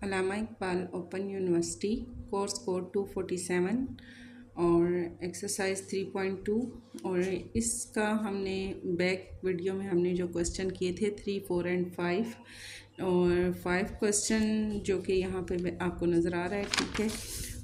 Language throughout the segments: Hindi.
अलामा Iqbal open university course code 247 और एक्सरसाइज 3.2 और इसका हमने बैक वीडियो में हमने जो क्वेश्चन किए थे 3, 4 एंड 5 और 5 क्वेश्चन जो कि यहाँ पे आपको नज़र आ रहा है, ठीक है।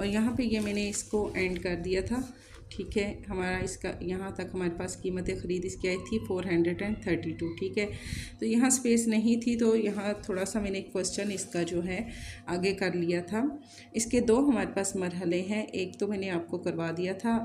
और यहाँ पे ये मैंने इसको एंड कर दिया था, ठीक है। हमारा इसका यहाँ तक हमारे पास कीमत ख़रीद इसकी आई थी 432, ठीक है। तो यहाँ स्पेस नहीं थी तो यहाँ थोड़ा सा मैंने क्वेश्चन इसका जो है आगे कर लिया था। इसके दो हमारे पास मरहले हैं, एक तो मैंने आपको करवा दिया था,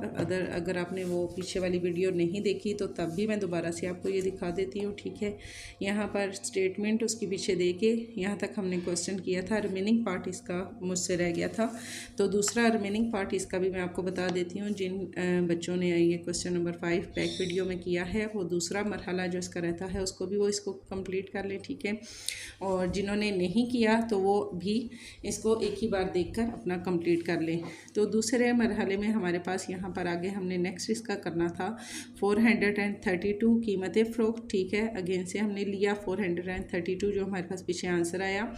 अगर आपने वो पीछे वाली वीडियो नहीं देखी तो तब भी मैं दोबारा से आपको ये दिखा देती हूँ, ठीक है। यहाँ पर स्टेटमेंट उसके पीछे दे के यहाँ तक हमने क्वेश्चन किया था। रिमेनिंग पार्ट इसका मुझसे रह गया था, तो दूसरा रिमेनिंग पार्ट इसका भी मैं आपको बता देती हूँ। जिन बच्चों ने ये क्वेश्चन नंबर 5 बैक वीडियो में किया है वो दूसरा मरहला जो इसका रहता है उसको भी वो इसको कंप्लीट कर लें, ठीक है। और जिन्होंने नहीं किया तो वो भी इसको एक ही बार देखकर अपना कंप्लीट कर लें। तो दूसरे मरहले में हमारे पास यहाँ पर आगे हमने नेक्स्ट इसका करना था 432 कीमत फ़रोख्त, ठीक है। अगेन से हमने लिया 432 जो हमारे पास पीछे आंसर आया,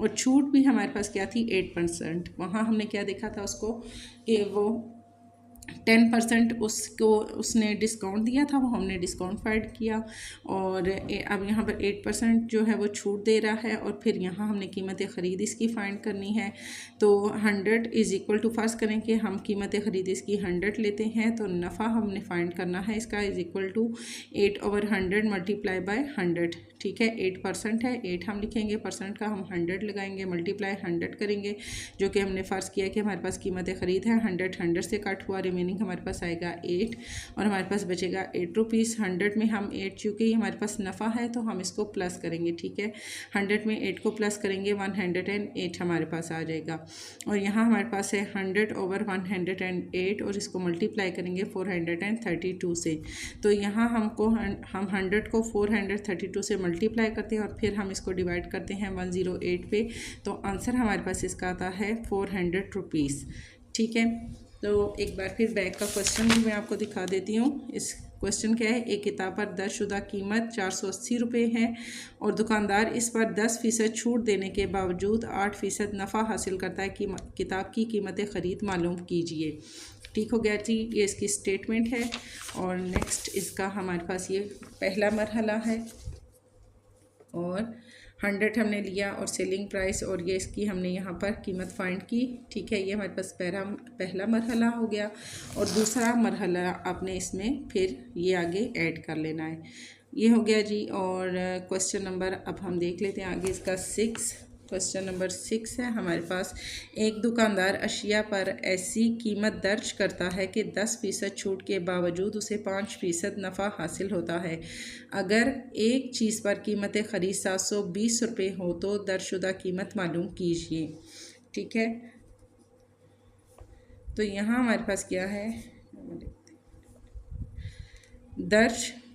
और छूट भी हमारे पास क्या थी 8%। वहाँ हमने क्या देखा था उसको कि वो 10% उसको उसने डिस्काउंट दिया था, वो हमने डिस्काउंट फाइंड किया। और अब यहाँ पर 8% जो है वो छूट दे रहा है, और फिर यहाँ हमने कीमत ख़रीद इसकी फ़ाइंड करनी है। तो 100 इज़ इक्वल टू, फ़र्ज़ करें कि हम कीमत ख़रीद इसकी 100 लेते हैं, तो नफ़ा हमने फ़ाइंड करना है इसका is equal to 8/100 multiply by 100, ठीक है। 8% है, 8 हम लिखेंगे, परसेंट का हम 100 लगाएंगे, मल्टीप्लाई 100 करेंगे, जो कि हमने फ़र्ज़ किया कि हमारे पास कीमत ख़रीद है 100 से कट हुआ, रिमेनिंग हमारे पास आएगा 8 और हमारे पास बचेगा 8 रुपीज़। 100 में हम 8 चूँकि हमारे पास नफ़ा है तो हम इसको प्लस करेंगे, ठीक है। 100 में 8 को प्लस करेंगे 108 हमारे पास आ जाएगा। और यहाँ हमारे पास है 100/108 और इसको मल्टीप्लाई करेंगे 432 से। तो यहाँ हम 100 को 432 से मल्टीप्लाई करते हैं और फिर हम इसको डिवाइड करते हैं 108 पे, तो आंसर हमारे पास इसका आता है 400 रुपीज़, ठीक है। तो एक बार फिर बैक का क्वेश्चन भी मैं आपको दिखा देती हूँ। इस क्वेश्चन क्या है, एक किताब पर दर्जशुदा कीमत 480 रुपये है और दुकानदार इस पर 10% छूट देने के बावजूद 8% नफ़ा हासिल करता है कि किताब की कीमत ख़रीद मालूम कीजिए। ठीक हो गया जी, ये इसकी स्टेटमेंट है। और नेक्स्ट इसका हमारे पास ये पहला मरहला है, और 100 हमने लिया और सेलिंग प्राइस, और ये इसकी हमने यहाँ पर कीमत फाइंड की, ठीक है। ये हमारे पास पहला मरहला हो गया। और दूसरा मरहला आपने इसमें फिर ये आगे ऐड कर लेना है, ये हो गया जी। और क्वेश्चन नंबर अब हम देख लेते हैं आगे इसका 6। क्वेश्चन नंबर 6 है हमारे पास, एक दुकानदार अशिया पर ऐसी कीमत दर्ज करता है कि 10% छूट के बावजूद उसे 5% नफ़ा हासिल होता है। अगर एक चीज़ पर कीमत ख़रीद 720 रुपये हो तो दर्जशुदा कीमत मालूम कीजिए, ठीक है। तो यहाँ हमारे पास क्या है,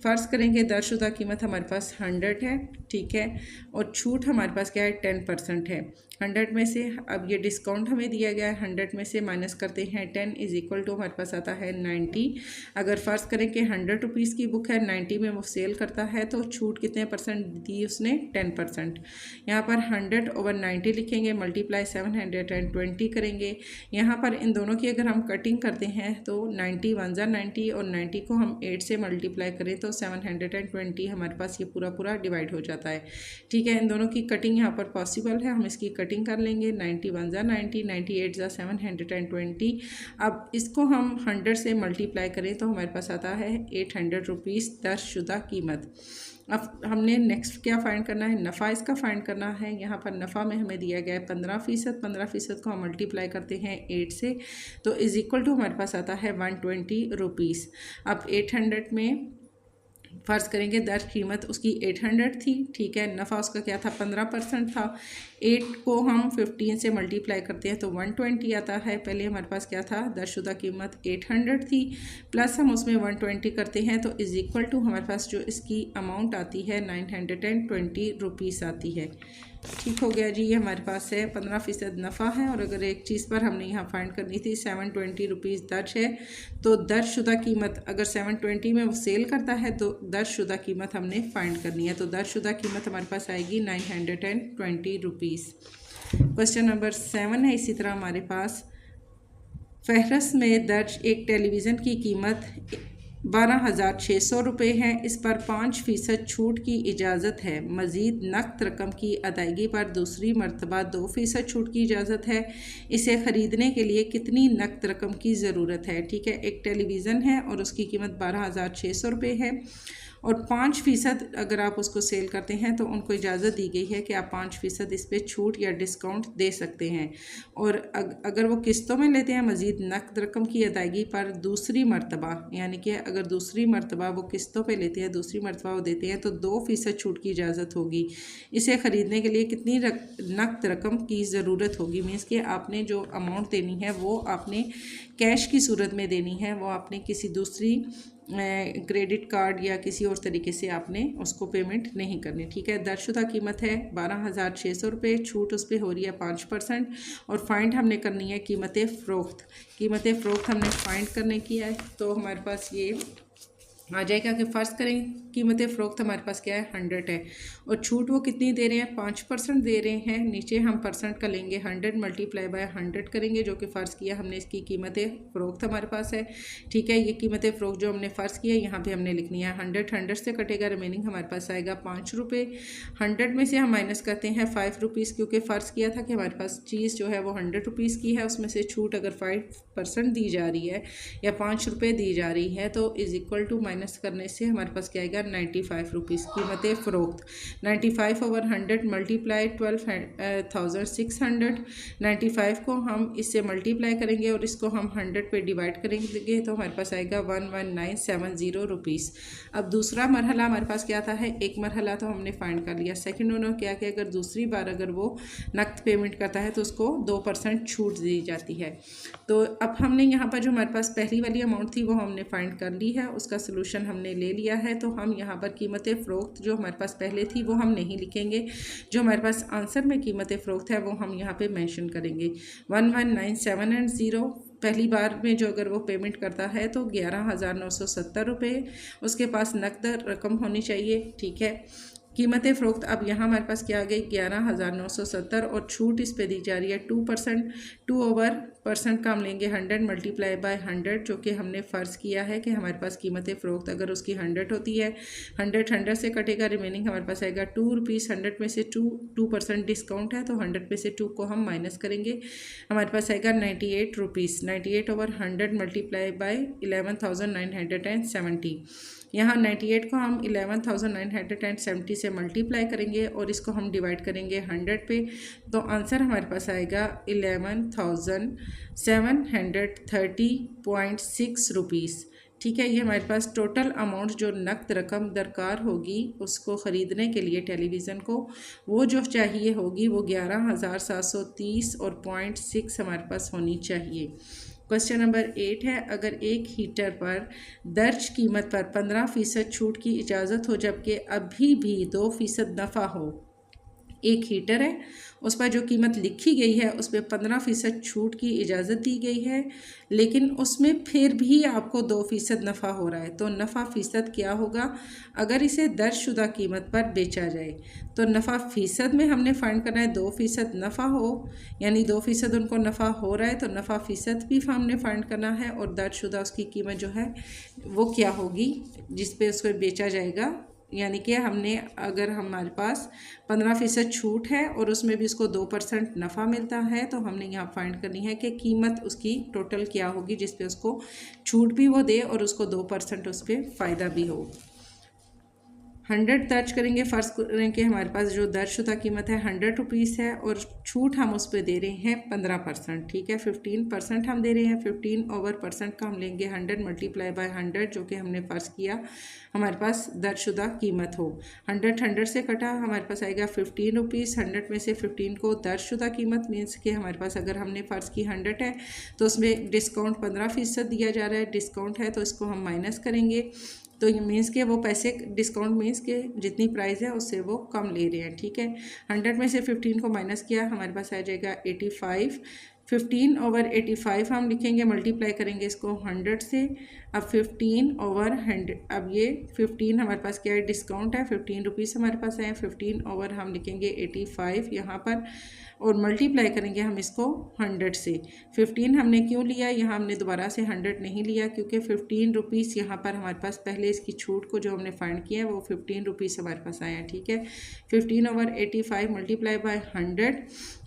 फ़र्ज़ करेंगे दर्जशुदा कीमत हमारे पास 100 है, ठीक है। और छूट हमारे पास क्या है 10% है। 100 में से अब ये डिस्काउंट हमें दिया गया है, 100 में से माइनस करते हैं 10 इज़ इक्वल टू हमारे पास आता है 90। अगर फ़र्ज़ करें कि 100 रुपीज़ की बुक है, 90 में वो सेल करता है, तो छूट कितने परसेंट दी उसने 10%। यहाँ पर 100/90 लिखेंगे, मल्टीप्लाई 720 करेंगे। यहाँ पर इन दोनों की अगर हम कटिंग करते हैं तो 90 1 ज़ा 90 और 90 को हम 8 से मल्टीप्लाई करें तो 720 हमारे पास ये पूरा डिवाइड हो जाता है, ठीक है। इन दोनों की कटिंग यहाँ पर पॉसिबल है, हम इसकी कटिंग कर लेंगे। 90 1 ज़ा 90, 90 8 ज़ा 720। अब इसको हम 100 से मल्टीप्लाई करें तो हमारे पास आता है 800 रुपीज़ दर्जशुदा कीमत। अब हमने नेक्स्ट क्या फ़ाइंड करना है, नफ़ा इसका फ़ाइंड करना है। यहाँ पर नफ़ा में हमें दिया गया है 15%, 15% को हम मल्टीप्लाई करते हैं 8 से, तो इज़ इक्वल टू हमारे पास आता है 120 रुपीज़। अब 800 में फ़र्ज़ करेंगे दर्ज कीमत उसकी 800 थी, ठीक है। नफ़ा उसका क्या था 15% था। 8 को हम 15 से मल्टीप्लाई करते हैं तो 120 आता है। पहले हमारे पास क्या था, दर्जशुदा कीमत 800 थी, प्लस हम उसमें 120 करते हैं तो इज़ इक्वल टू हमारे पास जो इसकी अमाउंट आती है 920 रुपीज़ आती है, ठीक हो गया जी। ये हमारे पास है 15% नफ़ा है, और अगर एक चीज़ पर हमने यहाँ फाइंड करनी थी 720 रुपीज़ दर्ज है, तो दर्जशुदा कीमत अगर 720 में वो सेल करता है तो दर्जशुदा कीमत हमने फाइंड करनी है। तो दर्जशुदा कीमत हमारे पास आएगी 920 रुपीज़, क्वेश्चन नंबर 7 है इसी तरह हमारे पास, फहरस्त में दर्ज एक टेलीविज़न की कीमत 12,600 रुपये है। इस पर 5% छूट की इजाज़त है। मज़ीद नक़द रकम की अदायगी पर दूसरी मरतबा 2% छूट की इजाज़त है। इसे ख़रीदने के लिए कितनी नक़द रकम की ज़रूरत है? ठीक है, एक टेलीविज़न है और उसकी कीमत 12,600 रुपये है और 5% अगर आप उसको सेल करते हैं तो उनको इजाज़त दी गई है कि आप 5% इस पर छूट या डिस्काउंट दे सकते हैं। और अगर वो किस्तों में लेते हैं मज़ीद नक़द रकम की अदायगी पर दूसरी मरतबा, यानी कि अगर दूसरी मरतबा वो किस्तों पे लेते हैं, दूसरी मरतबा वो देते हैं तो 2% छूट की इजाज़त होगी। इसे ख़रीदने के लिए कितनी नक़द रकम की ज़रूरत होगी? मीन्स कि आपने जो अमाउंट देनी है वो आपने कैश की सूरत में देनी है, वो आपने किसी दूसरी क्रेडिट कार्ड या किसी और तरीके से आपने उसको पेमेंट नहीं करनी। ठीक है, दरशुदा कीमत है 12,600 रुपये, छूट उस पर हो रही है 5% और फाइंड हमने करनी है कीमत फ़रोख्त। कीमत फ़रोख्त हमने फाइंड करने की है तो हमारे पास ये आ जाएगा कि फ़र्ज़ करें कीमत फ़रोख्त हमारे पास क्या है 100 है और छूट वो कितनी दे रहे हैं 5% दे रहे हैं। नीचे हम परसेंट का लेंगे 100 मल्टीप्लाई बाय 100 करेंगे जो कि फ़र्ज़ किया हमने इसकी कीमत फ़रोख्त हमारे पास है। ठीक है, ये कीमत फ़रोख्त जो हमने फ़र्ज़ किया यहाँ पे हमने लिखनी है 100 से कटेगा, रिमेनिंग हमारे पास आएगा 5 रुपये। 100 में से हम माइनस करते हैं 5 रुपीज़ क्योंकि फ़र्ज़ किया था कि हमारे पास चीज़ जो है वो 100 रुपीज़ की है, उसमें से छूट अगर 5% दी जा रही है या 5 रुपये दी जा रही है तो इज़ इक्वल टू माइनस करने से हमारे पास क्या आएगा 95 रुपीज़ कीमत फ़रोख्त। 95 ओवर 100 मल्टीप्लाई 12,600। 95 को हम इससे मल्टीप्लाई करेंगे और इसको हम 100 पे डिवाइड करेंगे तो हमारे पास आएगा 11970 रुपीज़। अब दूसरा मरहला हमारे पास क्या आता है, एक मरहला तो हमने फाइंड कर लिया, सेकंड उन्होंने क्या किया, अगर दूसरी बार अगर वो नकद पेमेंट करता है तो उसको 2% छूट दी जाती है। तो अब हमने यहाँ पर जो हमारे पास पहली वाली अमाउंट थी वो हमने फाइंड कर ली है, उसका सलूशन हमने ले लिया है। तो हम यहाँ पर कीमत फ़रोख्त जो हमारे पास पहले थी वो हम नहीं लिखेंगे, जो हमारे पास आंसर में कीमत फ़रोख्त है वो हम यहाँ पे मेंशन करेंगे 11970। पहली बार में जो अगर वो पेमेंट करता है तो 11,970 रुपये उसके पास नकद रकम होनी चाहिए। ठीक है, कीमत फ़रोख्त अब यहाँ हमारे पास क्या आ गई 11,970 और छूट इस पे दी जा रही है 2%। 2 ओवर परसेंट का हम लेंगे 100 मल्टीप्लाई बाय 100 जो कि हमने फ़र्ज़ किया है कि हमारे पास कीमत फ़रोख्त अगर उसकी 100 होती है, 100 से कटेगा, रिमेनिंग हमारे पास आएगा 2 रुपीज़। 100 में से 2% डिस्काउंट है तो 100 में से 2 को हम माइनस करेंगे, हमारे पास आएगा 98 रुपीज़। 98 over 100 multiply by 11,970। यहाँ 98 को हम 11,970 से मल्टीप्लाई करेंगे और इसको हम डिवाइड करेंगे 100 पे तो आंसर हमारे पास आएगा 11,730.6 रुपीज़। ठीक है, ये हमारे पास टोटल अमाउंट जो नकद रकम दरकार होगी उसको ख़रीदने के लिए टेलीविज़न को वो जो चाहिए होगी वो 11,730 और 0.6 हमारे पास होनी चाहिए। क्वेश्चन नंबर 8 है, अगर एक हीटर पर दर्ज कीमत पर 15% छूट की इजाज़त हो जबकि अभी भी 2% नफ़ा हो, एक हीटर है उस पर जो कीमत लिखी गई है उस पर 15% छूट की इजाज़त दी गई है लेकिन उसमें फिर भी आपको 2% नफ़ा हो रहा है तो नफ़ा फ़ीसद क्या होगा अगर इसे दर्जशुदा कीमत पर बेचा जाए? तो नफ़ा फ़ीसद में हमने फाइंड करना है 2% नफ़ा हो, यानी 2% उनको नफ़ा हो रहा है तो नफ़ा फ़ीसद भी हमने फाइंड करना है और दर्जशुदा उसकी कीमत जो है वो क्या होगी जिस पे उसको बेचा जाएगा। यानी कि हमने अगर हमारे पास 15% छूट है और उसमें भी उसको 2% नफ़ा मिलता है तो हमने यहाँ फाइंड करनी है कि कीमत उसकी टोटल क्या होगी जिस पे उसको छूट भी वो दे और उसको 2% उस पर फ़ायदा भी हो। 100 दर्ज करेंगे, फ़र्ज़ करें कि हमारे पास जो दर्जशुदा कीमत है 100 रुपीज़ है और छूट हम उस पर दे रहे हैं 15%। ठीक है, 15% हम दे रहे हैं, 15 ओवर परसेंट का हम लेंगे 100 मल्टीप्लाई बाय 100 जो कि हमने फ़र्ज़ किया हमारे पास दर्जशुदा कीमत हो। 100 से कटा हमारे पास आएगा 15 रुपीज़। 100 में से 15 को दर्जशुदा कीमत मीन्स कि हमारे पास अगर हमने फ़र्ज़ की 100 है तो उसमें डिस्काउंट 15% दिया जा रहा है, डिस्काउंट है तो इसको हम माइनस करेंगे तो ये मीन्स के वो पैसे डिस्काउंट मीन्स के जितनी प्राइस है उससे वो कम ले रहे हैं। ठीक है, 100 में से 15 को माइनस किया हमारे पास आ जाएगा 85। 15 ओवर 85 हम लिखेंगे, मल्टीप्लाई करेंगे इसको 100 से। अब 15 ओवर 100, अब ये 15 हमारे पास क्या है डिस्काउंट है, 15 रुपीज़ हमारे पास है, 15 ओवर हम लिखेंगे 85 यहाँ पर और मल्टीप्लाई करेंगे हम इसको 100 से। 15 हमने क्यों लिया, यहाँ हमने दोबारा से 100 नहीं लिया क्योंकि 15 रुपीज़ यहाँ पर हमारे पास पहले इसकी छूट को जो हमने फाइंड किया है वो 15 रुपीज़ हमारे पास आया, ठीक है। 15/85 मल्टीप्लाई बाय 100,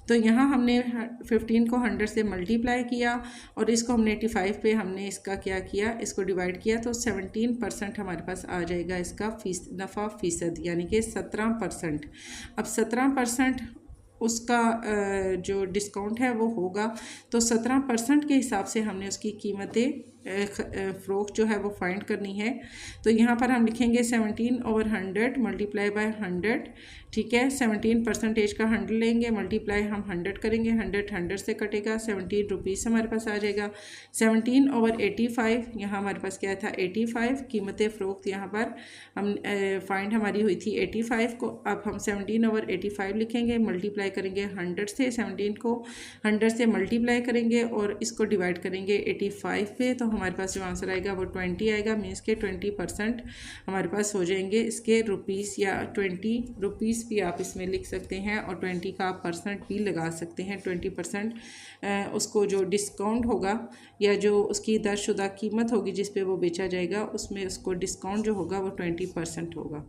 तो यहाँ हमने 15 को 100 से मल्टीप्लाई किया और इसको हमने 85 पे हमने इसका क्या किया, इसको डिवाइड किया, तो 17% हमारे पास आ जाएगा इसका नफ़ा फ़ीसद, यानी कि 17%। अब 17% उसका जो डिस्काउंट है वो होगा, तो 17% के हिसाब से हमने उसकी कीमतें फ़रोख्त जो है वो फाइंड करनी है। तो यहाँ पर हम लिखेंगे 17/100 मल्टीप्लाई बाय 100, ठीक है। 17% का 100 लेंगे, मल्टीप्लाई हम 100 करेंगे, 100 से कटेगा, 17 रुपीज़ हमारे पास आ जाएगा। 17/85, यहाँ हमारे पास क्या था 85, कीमत फ़रोख्त यहाँ पर हम फाइंड हमारी हुई थी 85 को। अब हम 17/85 लिखेंगे, मल्टीप्लाई करेंगे 100 से, 17 को 100 से मल्टीप्लाई करेंगे और इसको डिवाइड करेंगे 85 पे, तो हमारे पास जो आंसर आएगा वो 20 आएगा। मीन्स के 20% हमारे पास हो जाएंगे इसके रुपीज़, या 20 रुपीज़ भी आप इसमें लिख सकते हैं और 20 का आप परसेंट भी लगा सकते हैं। 20% उसको जो डिस्काउंट होगा या जो उसकी दरशुदा कीमत होगी जिस पे वो बेचा जाएगा, उसमें उसको डिस्काउंट जो होगा वो 20% होगा।